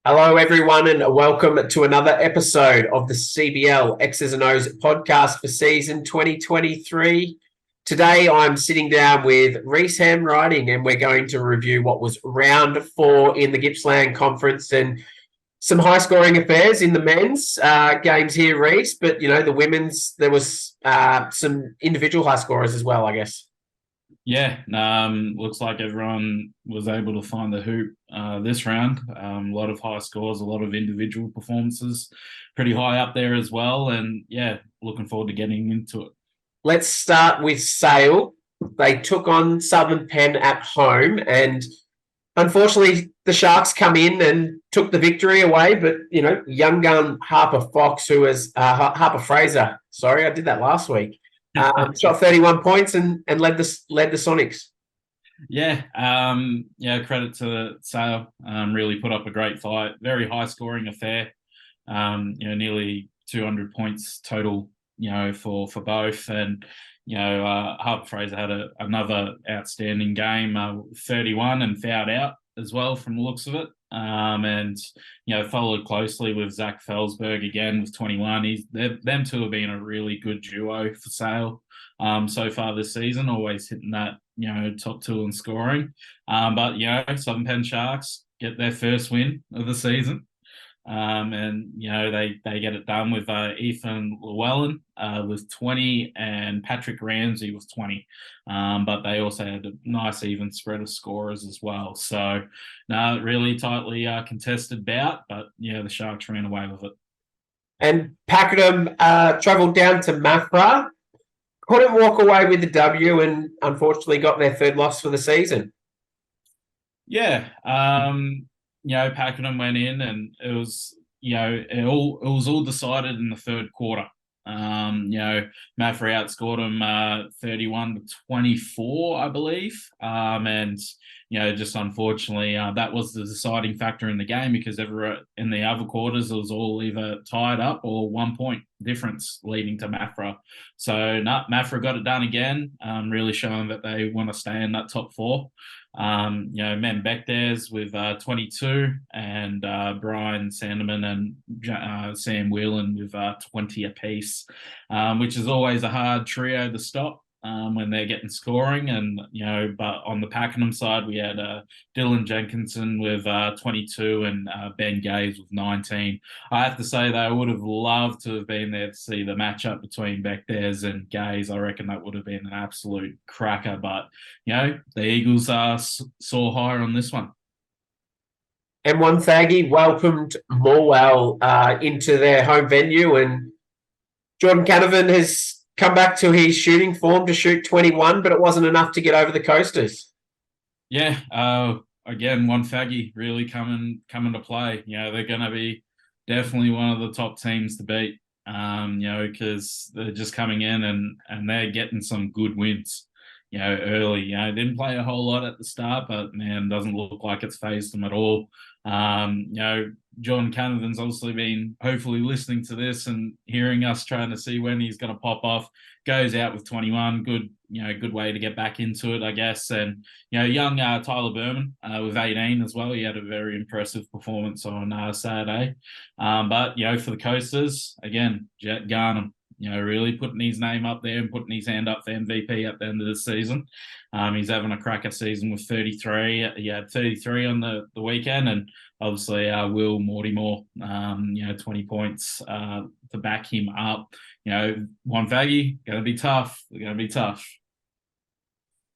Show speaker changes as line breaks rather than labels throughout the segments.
Hello, everyone, and welcome to another episode of the CBL X's and O's podcast for season 2023. Today, I'm sitting down with Reese Handwriting, and we're going to review what was round 4 in the Gippsland Conference and some high-scoring affairs in the men's games here, Reese. But the women's, there was some individual high scorers as well, I guess.
Yeah, looks like everyone was able to find the hoop this round. A lot of high scores, a lot of individual performances, pretty high up there as well. And yeah, looking forward to getting into it.
Let's start with Sale. They took on Southern Penn at home, and unfortunately, the Sharks come in and took the victory away. But young gun Harper Fox, who was Harper Fraser. Sorry, I did that last week. Shot 31 points and led the Sonics.
Yeah, credit to Sale. Really put up a great fight. Very high scoring affair. Nearly 200 points total. For both, and Harper Fraser had another outstanding game. 31 and fouled out as well from the looks of it. And followed closely with Zach Felsberg again with 21. Them two have been a really good duo for Sale so far this season, always hitting that top two in scoring. But Southern Penn Sharks get their first win of the season. And they get it done with Ethan Llewellyn with 20 and Patrick Ramsey with 20. But they also had a nice even spread of scorers as well. So really tightly contested bout, but the Sharks ran away with it.
And Pakenham travelled down to Mathra, couldn't walk away with the W, and unfortunately got their third loss for the season.
Yeah. Pakenham went in and it was, it was all decided in the third quarter. Mathra outscored them 31 to 24, I believe. And just unfortunately, that was the deciding factor in the game because in the other quarters, it was all either tied up or 1 point difference leading to Mathra. So Mathra got it done again, really showing that they want to stay in that top four. Men Bechders with 22 and Brian Sanderman and Sam Whelan with 20 apiece, which is always a hard trio to stop when they're getting scoring. And, but on the Pakenham side, we had Dylan Jenkinson with 22 and Ben Gaze with 19. I have to say that I would have loved to have been there to see the matchup between Bechders and Gaze. I reckon that would have been an absolute cracker. But, the Eagles saw higher on this one.
M1 Thaggy welcomed Morwell into their home venue, and Jordan Canavan has come back to his shooting form to shoot 21, but it wasn't enough to get over the Coasters.
Yeah, again, one Faggy really coming to play. They're going to be definitely one of the top teams to beat. Because they're just coming in and they're getting some good wins. Early. Didn't play a whole lot at the start, but man, doesn't look like it's phased them at all. John Canavan's obviously been hopefully listening to this and hearing us trying to see when he's going to pop off. Goes out with 21. Good way to get back into it, I guess. And, young Tyler Berman with 18 as well. He had a very impressive performance on Saturday. But, for the Coasters, again, Jet Garnham, really putting his name up there and putting his hand up for MVP at the end of the season. He's having a cracker season with 33. He had 33 on the weekend, and obviously Will Mortimer, 20 points to back him up. One Faggy, going to be tough. They're going to be tough.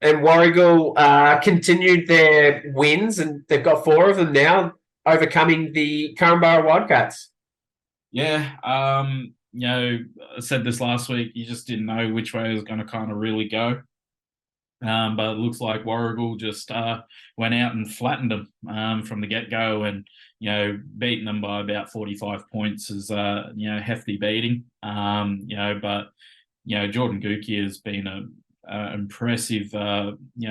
And Warragul continued their wins, and they've got 4 of them now, overcoming the Currumbara Wildcats.
Yeah, I said this last week, you just didn't know which way it was going to kind of really go. But it looks like Warragul just went out and flattened them from the get-go, and beating them by about 45 points is hefty beating. But Jordan Gookie has been a impressive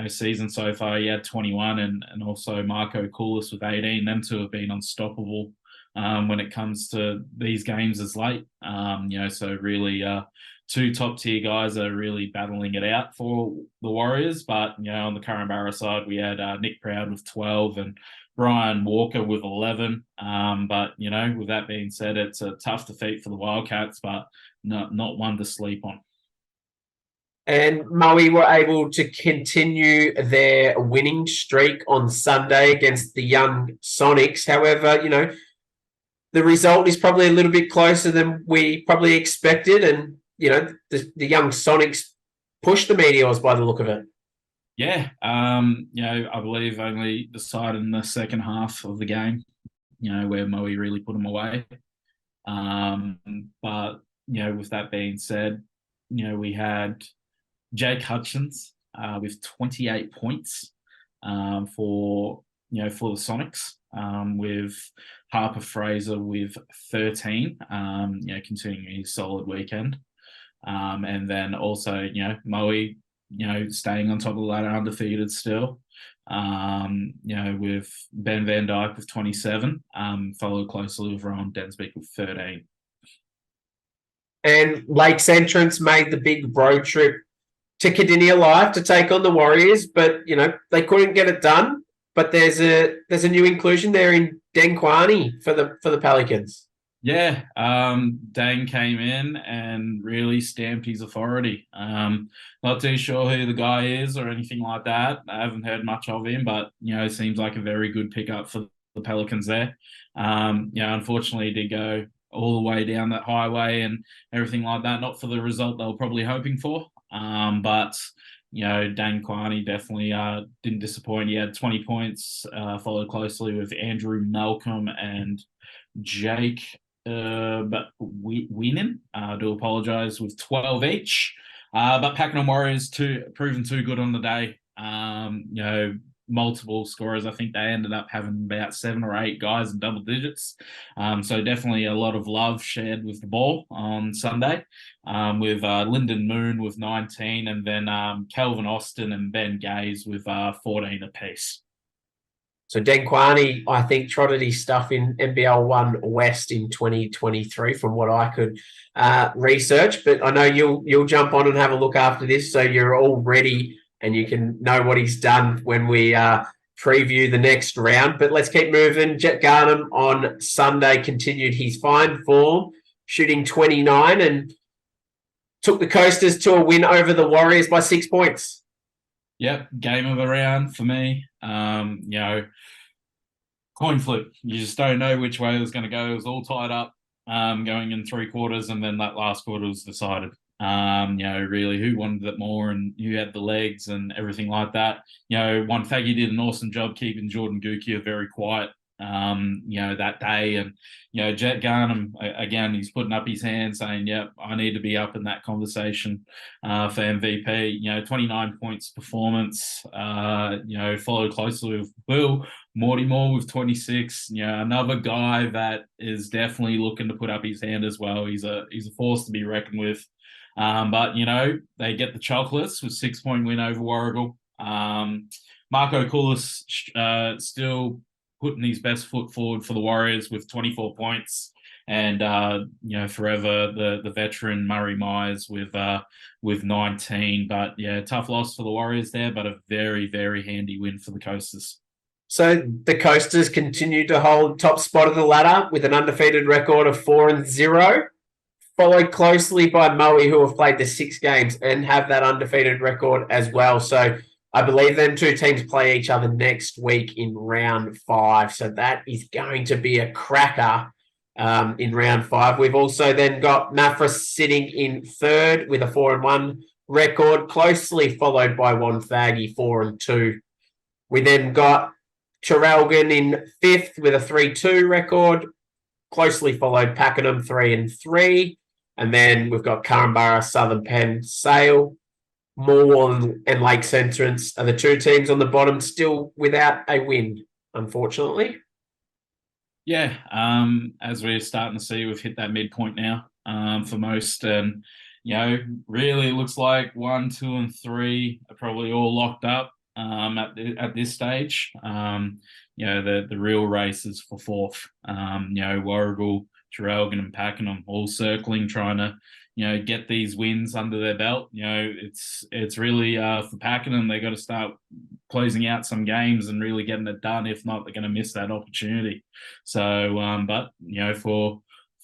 season so far. He had 21 and also Marco Koulis with 18. Them two have been unstoppable when it comes to these games as late. So really 2 top tier guys are really battling it out for the Warriors. But, on the Currumbara side, we had Nick Proud with 12 and Brian Walker with 11. But, with that being said, it's a tough defeat for the Wildcats, but not one to sleep on.
And Maui were able to continue their winning streak on Sunday against the young Sonics. However, the result is probably a little bit closer than we probably expected. And, the young Sonics pushed the Meteors by the look of it.
Yeah, I believe only decided in the second half of the game, where Moe really put them away. But, with that being said, we had Jake Hutchins with 28 points for the Sonics, with Harper Fraser with 13, continuing his solid weekend. And then also, Moe, staying on top of the ladder undefeated still. With Ben Van Dyke with 27, followed closely with Ron Densbeek with 13.
And Lakes Entrance made the big road trip to Cardinia Live to take on the Warriors, but they couldn't get it done. But there's a new inclusion there in Denquani for the Pelicans.
Yeah, Dane came in and really stamped his authority. Not too sure who the guy is or anything like that. I haven't heard much of him, but it seems like a very good pickup for the Pelicans there. Unfortunately, he did go all the way down that highway and everything like that. Not for the result they were probably hoping for. But Dane Quiney definitely didn't disappoint. He had 20 points, followed closely with Andrew Malcolm and Jake Weenan. I do apologise, with 12 each. But Pakenham Warriors proven too good on the day. Multiple scorers. I think they ended up having about 7 or 8 guys in double digits. So definitely a lot of love shared with the ball on Sunday, with Lyndon Moon with 19, and then Kelvin Austin and Ben Gaze with 14 apiece.
So Denquani, I think, trotted his stuff in NBL 1 West in 2023 from what I could research. But I know you'll jump on and have a look after this, so you're all ready and you can know what he's done when we preview the next round. But let's keep moving. Jet Garnham on Sunday continued his fine form, shooting 29 and took the Coasters to a win over the Warriors by 6 points.
Yep, game of the round for me. Coin flip. You just don't know which way it was going to go. It was all tied up going in 3 quarters, and then that last quarter was decided. Really who wanted it more and who had the legs and everything like that. One Faggy did an awesome job keeping Jordan Gukia very quiet, that day. And, Jet Garnham, again, he's putting up his hand saying, yep, I need to be up in that conversation for MVP. 29 points performance, followed closely with Bill Mortimer with 26. Another guy that is definitely looking to put up his hand as well. He's a force to be reckoned with. But they get the chocolates with 6-point win over Warragul. Marco Koulis still putting his best foot forward for the Warriors with 24 points, and forever the veteran Murray Myers with 19. But yeah, tough loss for the Warriors there, but a very, very handy win for the Coasters.
So the Coasters continue to hold top spot of the ladder with an undefeated record of 4-0. Followed closely by Moe, who have played the 6 games and have that undefeated record as well. So I believe them two teams play each other next week in round 5. So that is going to be a cracker in round 5. We've also then got Mafra sitting in 3rd with a 4-1 record, closely followed by Wonthaggi 4-2. We then got Traralgon in 5th with a 3-2 record, closely followed Pakenham 3-3. And then we've got Carnbarra, Southern Penn, Sale, Morwell and Lakes Entrance are the 2 teams on the bottom, still without a win, unfortunately.
Yeah, as we're starting to see, we've hit that midpoint now for most. And, really looks like 1, 2, and 3 are probably all locked up. at this stage. The real race is for fourth. Warragul, Traralgon, and Pakenham all circling, trying to get these wins under their belt. It's really for Pakenham, they got to start closing out some games and really getting it done. If not, they're going to miss that opportunity. So, but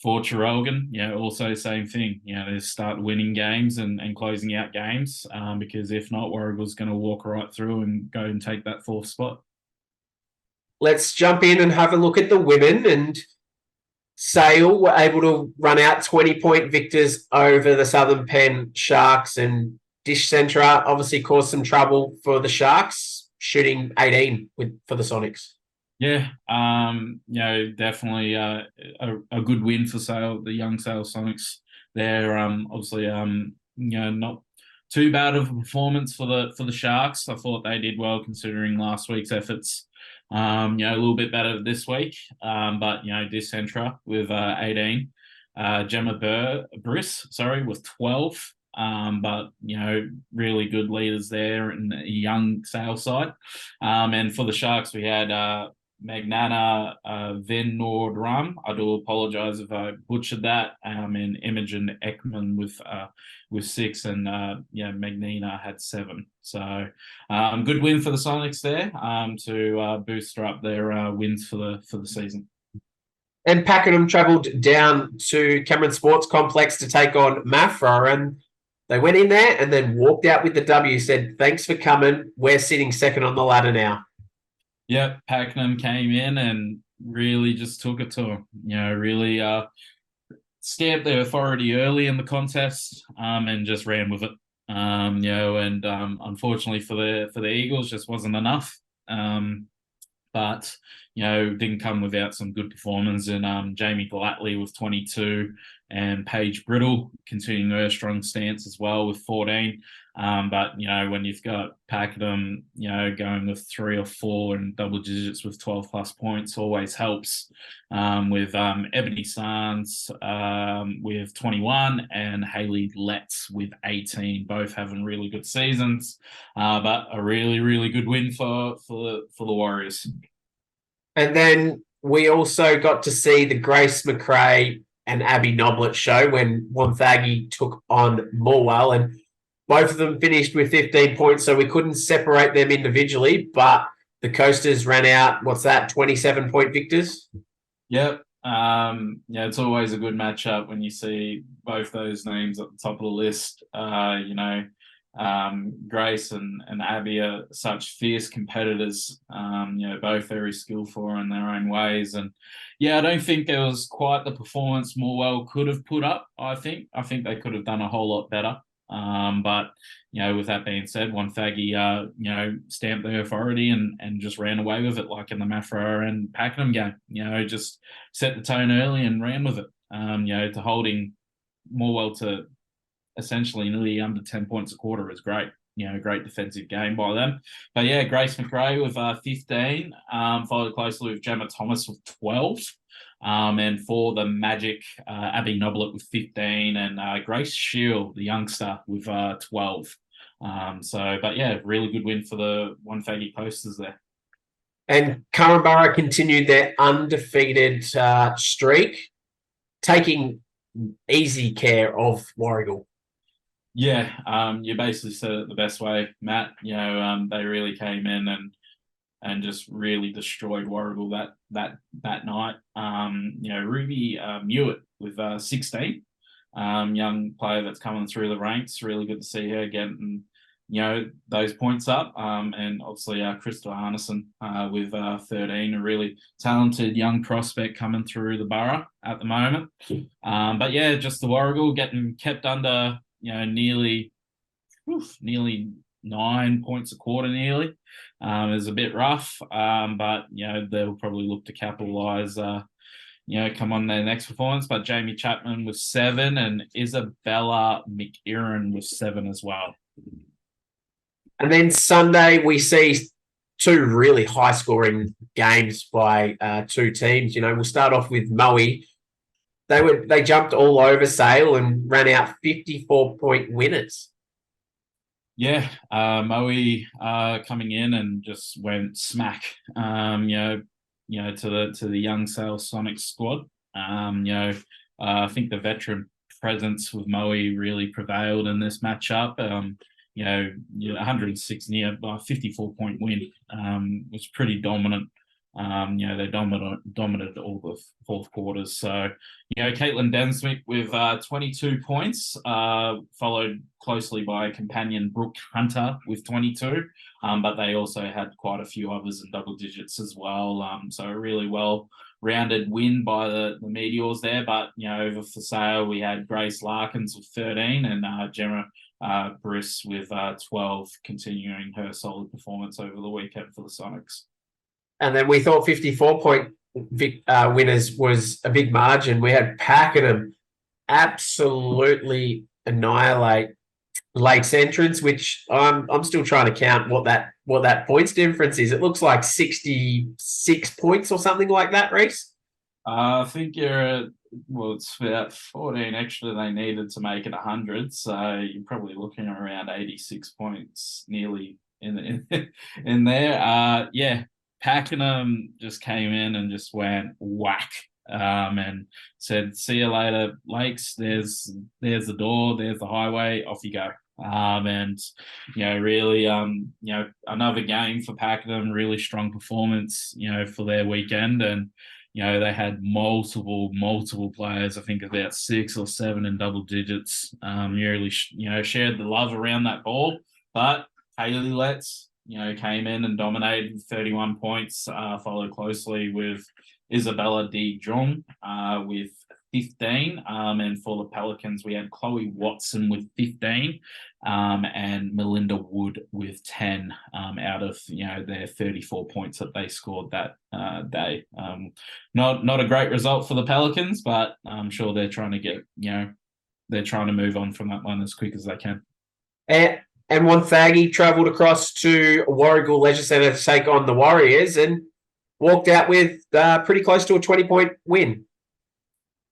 for Traralgon, also same thing. They start winning games and closing out games, because if not, Warragul's going to walk right through and go and take that fourth spot.
Let's jump in and have a look at the women. And Sale were able to run out 20-point victors over the Southern Pen Sharks, and Dish Centra obviously caused some trouble for the Sharks, shooting 18 for the Sonics.
Yeah, definitely a good win for Sale, the young Sale Sonics. They're obviously not too bad of a performance for the Sharks. I thought they did well considering last week's efforts. A little bit better this week, but Dicentra with 18, Gemma Briss, with 12. But really good leaders there in the young Sale side. And for the Sharks, we had Magnana Van Nordram. I do apologise if I butchered that. And Imogen Ekman with 6, and Magnina had 7. So good win for the Sonics there to boost up their wins for the season.
And Pakenham travelled down to Cameron Sports Complex to take on Mafra, and they went in there and then walked out with the W, said, "Thanks for coming. We're sitting second on the ladder now."
Yep, Pakenham came in and really just took it to them. Really stamped their authority early in the contest and just ran with it. And unfortunately for the Eagles, just wasn't enough. But didn't come without some good performance. And Jamie Glatley with 22, and Paige Brittle continuing her strong stance as well with 14. But when you've got Pakenham, going with 3 or 4 and double digits with 12 plus points always helps. With Ebony Sands with 21 and Hayley Letts with 18, both having really good seasons. But a really, really good win for the Warriors.
And then we also got to see the Grace McRae and Abby Noblet show when Wonthaggi took on Morwell, and both of them finished with 15 points, so we couldn't separate them individually, but the Coasters ran out, 27-point victors?
Yep. It's always a good matchup when you see both those names at the top of the list. Grace and Abby are such fierce competitors, both very skillful in their own ways. And I don't think there was quite the performance Morwell could have put up. I think they could have done a whole lot better. But with that being said, Wonthaggi stamped their authority and just ran away with it, like in the Mafra and Pakenham game. Just set the tone early and ran with it. To holding Morwell to essentially nearly under 10 points a quarter is great. Great defensive game by them. But Grace McRae with 15, followed closely with Gemma Thomas with 12. And for the Magic, Abby Noblet with 15, and Grace Shield, the youngster, with 12. Really good win for the Wonthaggi Coasters there.
And Curramborough continued their undefeated streak, taking easy care of Warragul.
You basically said it the best way, Matt. They really came in and just really destroyed Warragul that night. Ruby Mewett with 16, young player that's coming through the ranks. Really good to see her getting those points up. And obviously Crystal Arneson with 13, a really talented young prospect coming through the borough at the moment. Just the Warragul getting kept under nearly 9 points a quarter nearly. Is a bit rough, but they'll probably look to capitalise come on their next performance. But Jamie Chapman with 7 and Isabella McEaron with 7 as well.
And then Sunday we see 2 really high scoring games by 2 teams. We'll start off with Moe. They jumped all over Sale and ran out 54-point winners.
Moe coming in and just went smack. To the young Sale Sonic squad. I think the veteran presence with Moe really prevailed in this matchup. 106 near 54-point win. Was pretty dominant. They dominated all the fourth quarters. So, Caitlin Densmick with 22 points, followed closely by companion Brooke Hunter with 22. But they also had quite a few others in double digits as well. So a really well-rounded win by the Meteors there. But, over for sale, we had Grace Larkins with 13 and Gemma Briss with 12, continuing her solid performance over the weekend for the Sonics.
And then we thought 54-point winners was a big margin. We had Pakenham absolutely annihilate Lakes Entrance, which I'm still trying to count what that points difference is. It looks like 66 points or something like that, Reese.
I think it's about 14 extra they needed to make it 100, so you're probably looking around 86 points nearly in there. Pakenham just came in and just went whack, and said, "See you later, Lakes. There's the door. There's the highway. Off you go." Really, another game for Pakenham. Really strong performance, for their weekend, and they had multiple players. I think about 6 or 7 in double digits. Really, shared the love around that ball, but Hayley Letts, came in and dominated with 31 points, followed closely with Isabella D. Jong with 15. And for the Pelicans, we had Chloe Watson with 15 and Melinda Wood with 10 out of, their 34 points that they scored that day. Not a great result for the Pelicans, but I'm sure they're trying to they're trying to move on from that one as quick as they can.
And Wonthaggi travelled across to Warragul Leisure Centre to take on the Warriors and walked out with pretty close to a 20-point win.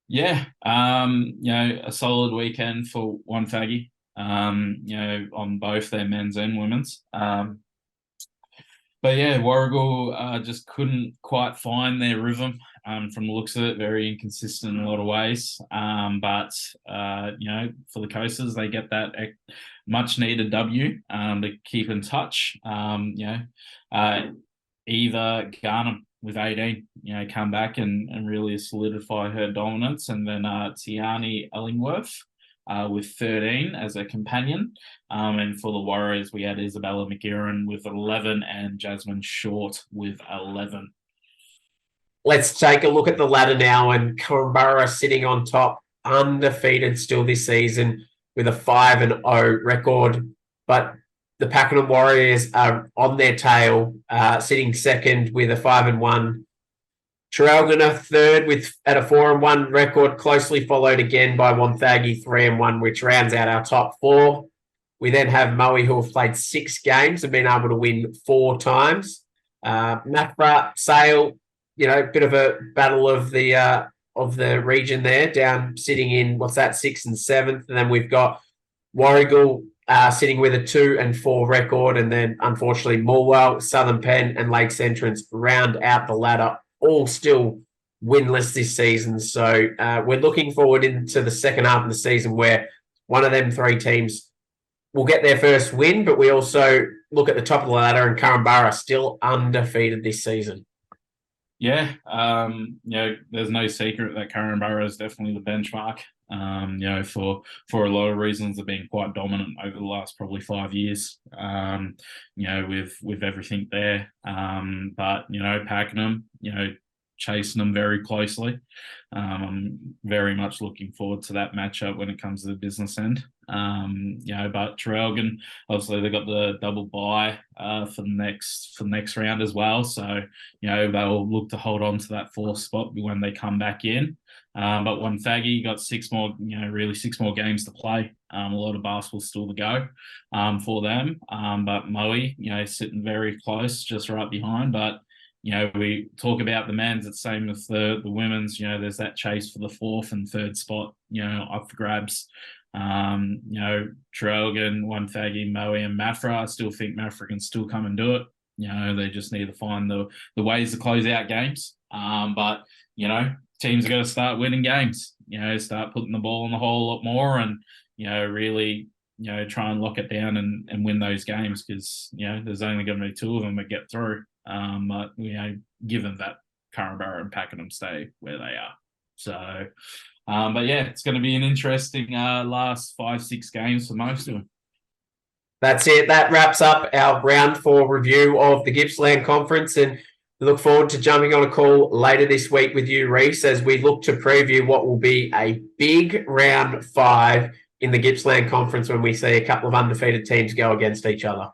A solid weekend for Wonthaggi, on both their men's and women's. Warragul just couldn't quite find their rhythm. From the looks of it, very inconsistent in a lot of ways. But for the Coasters, they get that much needed W to keep in touch. Eva Garnham with 18, come back and really solidify her dominance. And then Tiani Ellingworth with 13 as a companion. And for the Warriors, we had Isabella McGeeran with 11 and Jasmine Short with 11.
Let's take a look at the ladder now, and Korumburra sitting on top, undefeated still this season with a 5-0 record. But the Pakenham Warriors are on their tail, sitting second with a 5-1. Traralgon third at a 4-1 record, closely followed again by Wonthaggi 3-1, which rounds out our top 4. We then have Moe, who have played 6 games and been able to win 4 times. Mathra, Sale, bit of a battle of the region there, down sitting in 6th and 7th, and then we've got Warragul sitting with a 2-4 record, and then unfortunately Morwell, Southern Penn, and Lakes Entrance round out the ladder, all still winless this season. So we're looking forward into the second half of the season where one of them 3 teams will get their first win, but we also look at the top of the ladder, and Korumburra still undefeated this season.
There's no secret that Korumburra is definitely the benchmark. For a lot of reasons, they've been quite dominant over the last probably 5 years. With everything there. But Pakenham, chasing them very closely. I'm very much looking forward to that matchup when it comes to the business end. But Traralgon, obviously they got the double bye for the next round as well. So, they'll look to hold on to that 4th spot when they come back in. But Wonthaggi got 6 more games to play. A lot of basketball still to go for them. But Moe, sitting very close, just right behind. But we talk about the men's, it's the same with the women's. There's that chase for the 4th and 3rd spot, up for grabs. Trelgan, Wonthaggi, Moe, and Mafra. I still think Mafra can still come and do it. They just need to find the ways to close out games. But teams are going to start winning games. Start putting the ball in the hole a lot more, and really try and lock it down and win those games, because there's only going to be two of them that get through. But given that Currambara and Pakenham stay where they are, so. But yeah, it's going to be an interesting last 5-6 games for most of them.
That's it. That wraps up our round 4 review of the Gippsland Conference, and we look forward to jumping on a call later this week with you, Reese, as we look to preview what will be a big round 5 in the Gippsland Conference when we see a couple of undefeated teams go against each other.